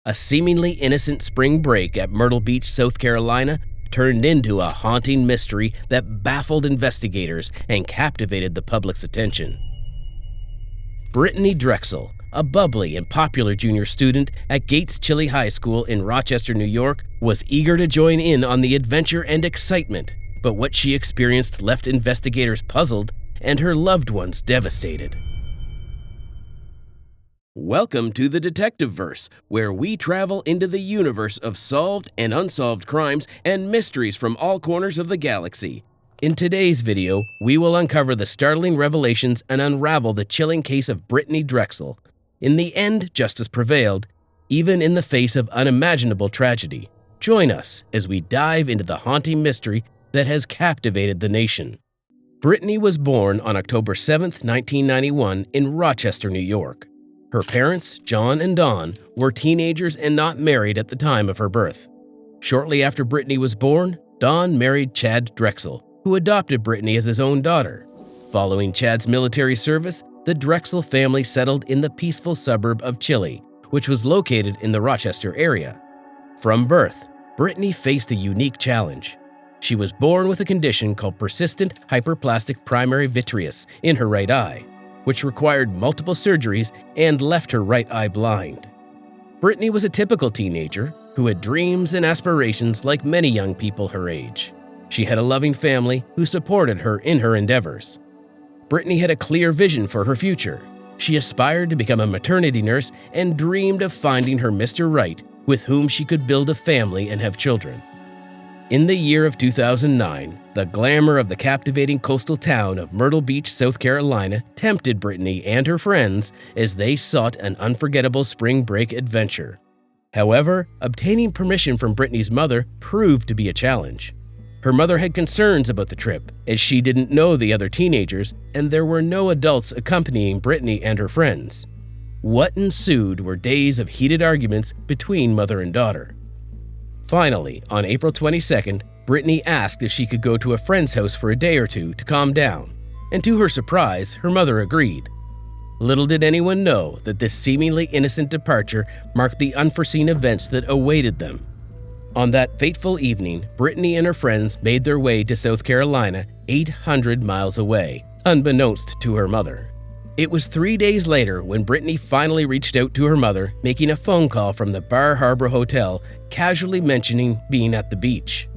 A seemingly innocent spring break at Myrtle Beach, South Carolina, turned into a haunting mystery that baffled investigators and captivated the public's attention. Brittanee Drexel, a bubbly and popular junior student at Gates Chili High School in Rochester, New York, was eager to join in on the adventure and excitement, but what she experienced left investigators puzzled and her loved ones devastated. Welcome to the DetectiVerse, where we travel into the universe of solved and unsolved crimes and mysteries from all corners of the galaxy. In today's video, we will uncover the startling revelations and unravel the chilling case of Brittanee Drexel. In the end, justice prevailed, even in the face of unimaginable tragedy. Join us as we dive into the haunting mystery that has captivated the nation. Brittanee was born on October 7, 1991, in Rochester, New York. Her parents, John and Dawn, were teenagers and not married at the time of her birth. Shortly after Brittanee was born, Dawn married Chad Drexel, who adopted Brittanee as his own daughter. Following Chad's military service, the Drexel family settled in the peaceful suburb of Chile, which was located in the Rochester area. From birth, Brittanee faced a unique challenge. She was born with a condition called persistent hyperplastic primary vitreous in her right eye, which required multiple surgeries and left her right eye blind. Brittanee was a typical teenager who had dreams and aspirations like many young people her age. She had a loving family who supported her in her endeavors. Brittanee had a clear vision for her future. She aspired to become a maternity nurse and dreamed of finding her Mr. Right, with whom she could build a family and have children. In the year of 2009, the glamour of the captivating coastal town of Myrtle Beach, South Carolina, tempted Brittanee and her friends as they sought an unforgettable spring break adventure. However, obtaining permission from Brittanee's mother proved to be a challenge. Her mother had concerns about the trip, as she didn't know the other teenagers, and there were no adults accompanying Brittanee and her friends. What ensued were days of heated arguments between mother and daughter. Finally, on April 22nd, Brittanee asked if she could go to a friend's house for a day or two to calm down, and to her surprise, her mother agreed. Little did anyone know that this seemingly innocent departure marked the unforeseen events that awaited them. On that fateful evening, Brittanee and her friends made their way to South Carolina, 800 miles away, unbeknownst to her mother. It was 3 days later when Brittanee finally reached out to her mother, making a phone call from the Bar Harbor Hotel, casually mentioning being at the beach.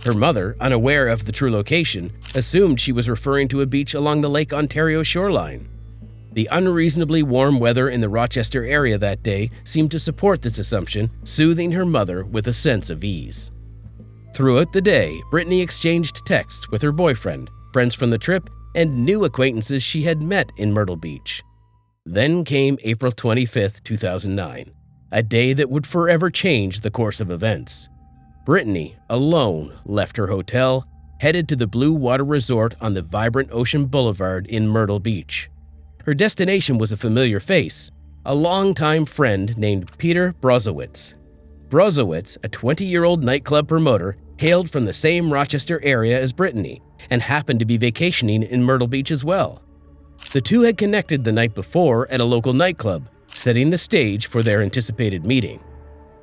Her mother, unaware of the true location, assumed she was referring to a beach along the Lake Ontario shoreline. The unreasonably warm weather in the Rochester area that day seemed to support this assumption, soothing her mother with a sense of ease. Throughout the day, Brittanee exchanged texts with her boyfriend, friends from the trip, and new acquaintances she had met in Myrtle Beach. Then came April 25, 2009, a day that would forever change the course of events. Brittanee, alone, left her hotel, headed to the Blue Water Resort on the vibrant Ocean Boulevard in Myrtle Beach. Her destination was a familiar face, a longtime friend named Peter Brozowitz. Brozowitz, a 20-year-old nightclub promoter, hailed from the same Rochester area as Brittanee and happened to be vacationing in Myrtle Beach as well. The two had connected the night before at a local nightclub, setting the stage for their anticipated meeting.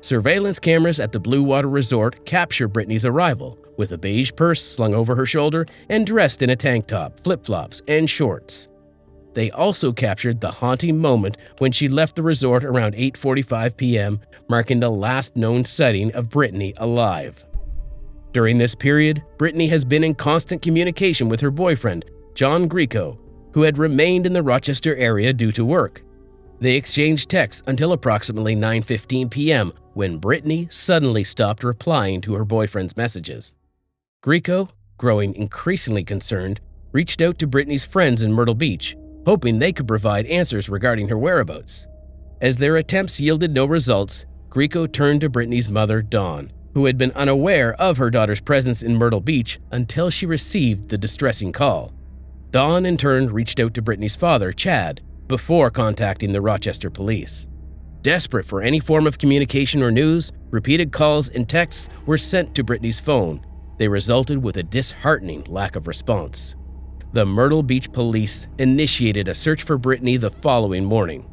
Surveillance cameras at the Blue Water Resort capture Brittanee's arrival, with a beige purse slung over her shoulder and dressed in a tank top, flip-flops, and shorts. They also captured the haunting moment when she left the resort around 8:45 p.m., marking the last known sighting of Brittanee alive. During this period, Brittanee has been in constant communication with her boyfriend, John Greco, who had remained in the Rochester area due to work. They exchanged texts until approximately 9:15 p.m., when Brittanee suddenly stopped replying to her boyfriend's messages. Greco, growing increasingly concerned, reached out to Brittanee's friends in Myrtle Beach, hoping they could provide answers regarding her whereabouts. As their attempts yielded no results, Greco turned to Brittanee's mother, Dawn, who had been unaware of her daughter's presence in Myrtle Beach until she received the distressing call. Dawn, in turn, reached out to Brittanee's father, Chad, before contacting the Rochester police. Desperate for any form of communication or news, repeated calls and texts were sent to Brittanee's phone. They resulted with a disheartening lack of response. The Myrtle Beach police initiated a search for Brittanee the following morning.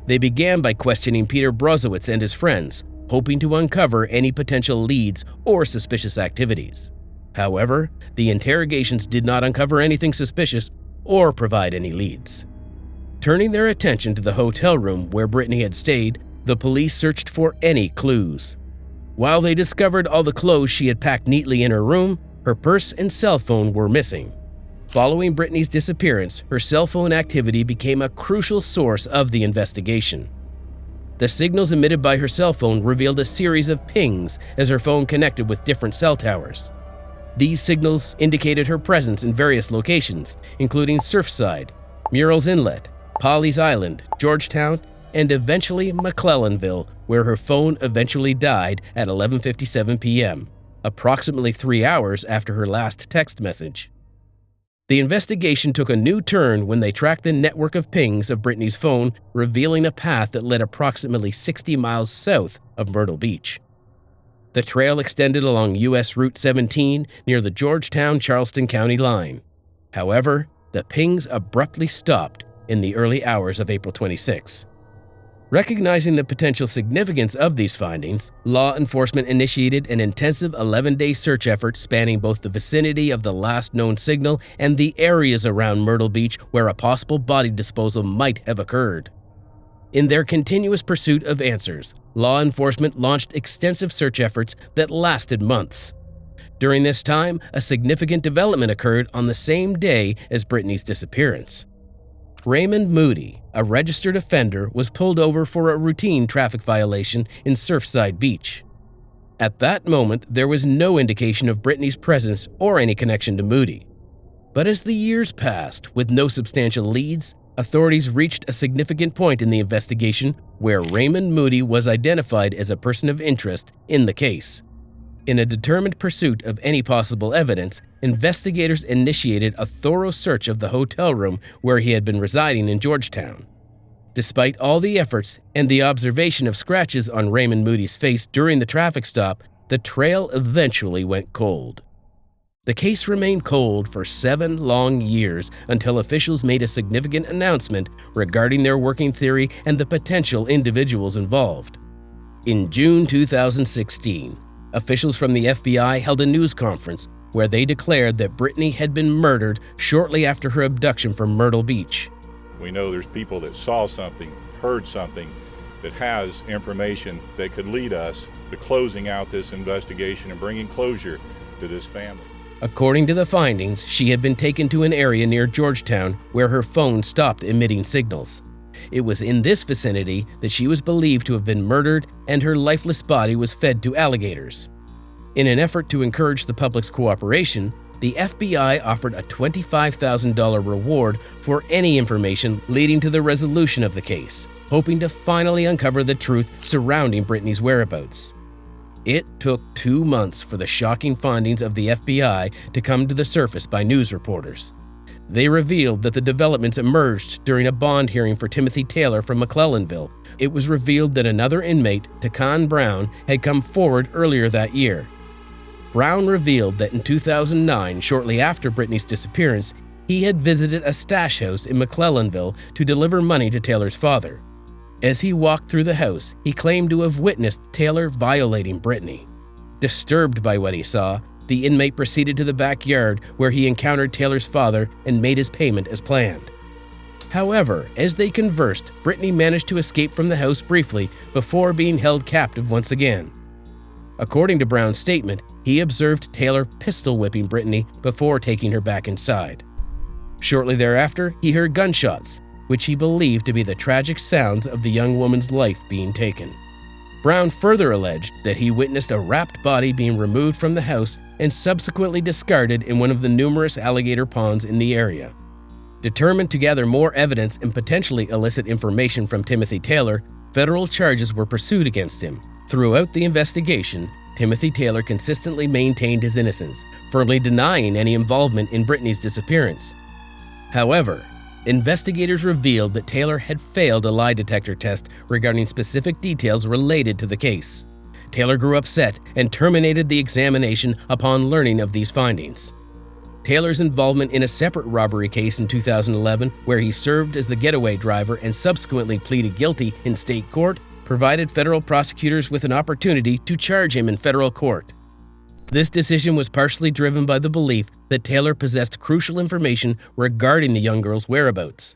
They began by questioning Peter Brozowitz and his friends, hoping to uncover any potential leads or suspicious activities. However, the interrogations did not uncover anything suspicious or provide any leads. Turning their attention to the hotel room where Brittanee had stayed, the police searched for any clues. While they discovered all the clothes she had packed neatly in her room, her purse and cell phone were missing. Following Brittanee's disappearance, her cell phone activity became a crucial source of the investigation. The signals emitted by her cell phone revealed a series of pings as her phone connected with different cell towers. These signals indicated her presence in various locations, including Surfside, Murrells Inlet, Pawleys Island, Georgetown, and eventually McClellanville, where her phone eventually died at 11:57 p.m., approximately 3 hours after her last text message. The investigation took a new turn when they tracked the network of pings of Brittanee's phone, revealing a path that led approximately 60 miles south of Myrtle Beach. The trail extended along U.S. Route 17 near the Georgetown-Charleston County line. However, the pings abruptly stopped in the early hours of April 26. Recognizing the potential significance of these findings, law enforcement initiated an intensive 11-day search effort spanning both the vicinity of the last known signal and the areas around Myrtle Beach where a possible body disposal might have occurred. In their continuous pursuit of answers, law enforcement launched extensive search efforts that lasted months. During this time, a significant development occurred on the same day as Brittanee's disappearance. Raymond Moody, a registered offender, was pulled over for a routine traffic violation in Surfside Beach. At that moment, there was no indication of Brittanee's presence or any connection to Moody. But as the years passed, with no substantial leads, authorities reached a significant point in the investigation where Raymond Moody was identified as a person of interest in the case. In a determined pursuit of any possible evidence, investigators initiated a thorough search of the hotel room where he had been residing in Georgetown. Despite all the efforts and the observation of scratches on Raymond Moody's face during the traffic stop, the trail eventually went cold. The case remained cold for 7 long years until officials made a significant announcement regarding their working theory and the potential individuals involved. In June 2016, officials from the FBI held a news conference where they declared that Brittanee had been murdered shortly after her abduction from Myrtle Beach. We know there's people that saw something, heard something, that has information that could lead us to closing out this investigation and bringing closure to this family. According to the findings, she had been taken to an area near Georgetown where her phone stopped emitting signals. It was in this vicinity that she was believed to have been murdered and her lifeless body was fed to alligators. In an effort to encourage the public's cooperation, the FBI offered a $25,000 reward for any information leading to the resolution of the case, hoping to finally uncover the truth surrounding Brittanee's whereabouts. It took 2 months for the shocking findings of the FBI to come to the surface by news reporters. They revealed that the developments emerged during a bond hearing for Timothy Taylor from McClellanville. It was revealed that another inmate, Takan Brown, had come forward earlier that year. Brown revealed that in 2009, shortly after Brittanee's disappearance, he had visited a stash house in McClellanville to deliver money to Taylor's father. As he walked through the house, he claimed to have witnessed Taylor violating Brittanee. Disturbed by what he saw, the inmate proceeded to the backyard where he encountered Taylor's father and made his payment as planned. However, as they conversed, Brittanee managed to escape from the house briefly before being held captive once again. According to Brown's statement, he observed Taylor pistol whipping Brittanee before taking her back inside. Shortly thereafter, he heard gunshots, which he believed to be the tragic sounds of the young woman's life being taken. Brown further alleged that he witnessed a wrapped body being removed from the house and subsequently discarded in one of the numerous alligator ponds in the area. Determined to gather more evidence and potentially elicit information from Timothy Taylor, federal charges were pursued against him. Throughout the investigation, Timothy Taylor consistently maintained his innocence, firmly denying any involvement in Brittanee's disappearance. However, investigators revealed that Taylor had failed a lie detector test regarding specific details related to the case. Taylor grew upset and terminated the examination upon learning of these findings. Taylor's involvement in a separate robbery case in 2011, where he served as the getaway driver and subsequently pleaded guilty in state court, provided federal prosecutors with an opportunity to charge him in federal court. This decision was partially driven by the belief that Taylor possessed crucial information regarding the young girl's whereabouts.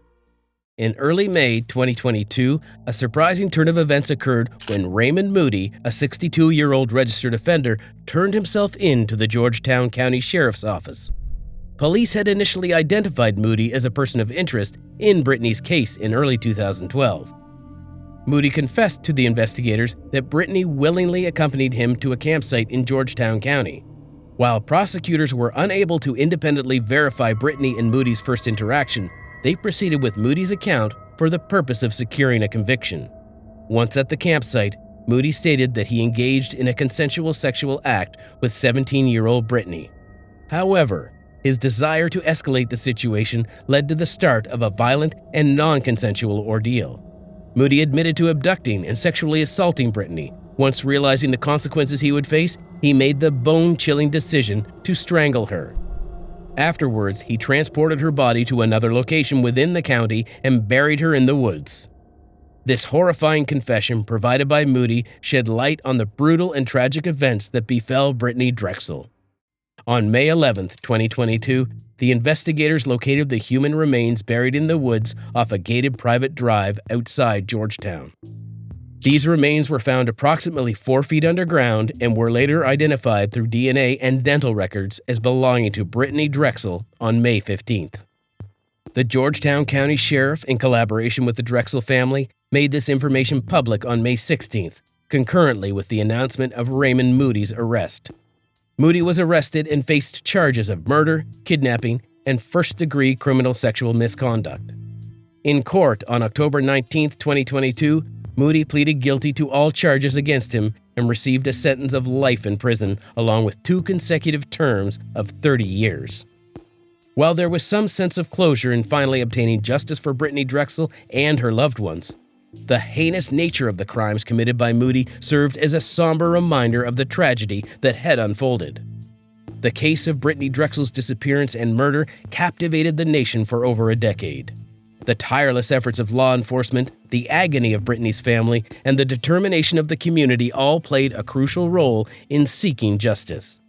In early May 2022, a surprising turn of events occurred when Raymond Moody, a 62-year-old registered offender, turned himself in to the Georgetown County Sheriff's Office. Police had initially identified Moody as a person of interest in Brittanee's case in early 2012. Moody confessed to the investigators that Brittanee willingly accompanied him to a campsite in Georgetown County. While prosecutors were unable to independently verify Brittanee and Moody's first interaction, they proceeded with Moody's account for the purpose of securing a conviction. Once at the campsite, Moody stated that he engaged in a consensual sexual act with 17-year-old Brittanee. However, his desire to escalate the situation led to the start of a violent and non-consensual ordeal. Moody admitted to abducting and sexually assaulting Brittanee. Once realizing the consequences he would face, he made the bone-chilling decision to strangle her. Afterwards, he transported her body to another location within the county and buried her in the woods. This horrifying confession provided by Moody shed light on the brutal and tragic events that befell Brittanee Drexel. On May 11, 2022, the investigators located the human remains buried in the woods off a gated private drive outside Georgetown. These remains were found approximately 4 feet underground and were later identified through DNA and dental records as belonging to Brittanee Drexel on May 15th. The Georgetown County Sheriff, in collaboration with the Drexel family, made this information public on May 16th, concurrently with the announcement of Raymond Moody's arrest. Moody was arrested and faced charges of murder, kidnapping, and first-degree criminal sexual misconduct. In court on October 19, 2022, Moody pleaded guilty to all charges against him and received a sentence of life in prison, along with 2 consecutive terms of 30 years. While there was some sense of closure in finally obtaining justice for Brittanee Drexel and her loved ones, the heinous nature of the crimes committed by Moody served as a somber reminder of the tragedy that had unfolded. The case of Brittanee Drexel's disappearance and murder captivated the nation for over a decade. The tireless efforts of law enforcement, the agony of Brittanee's family, and the determination of the community all played a crucial role in seeking justice.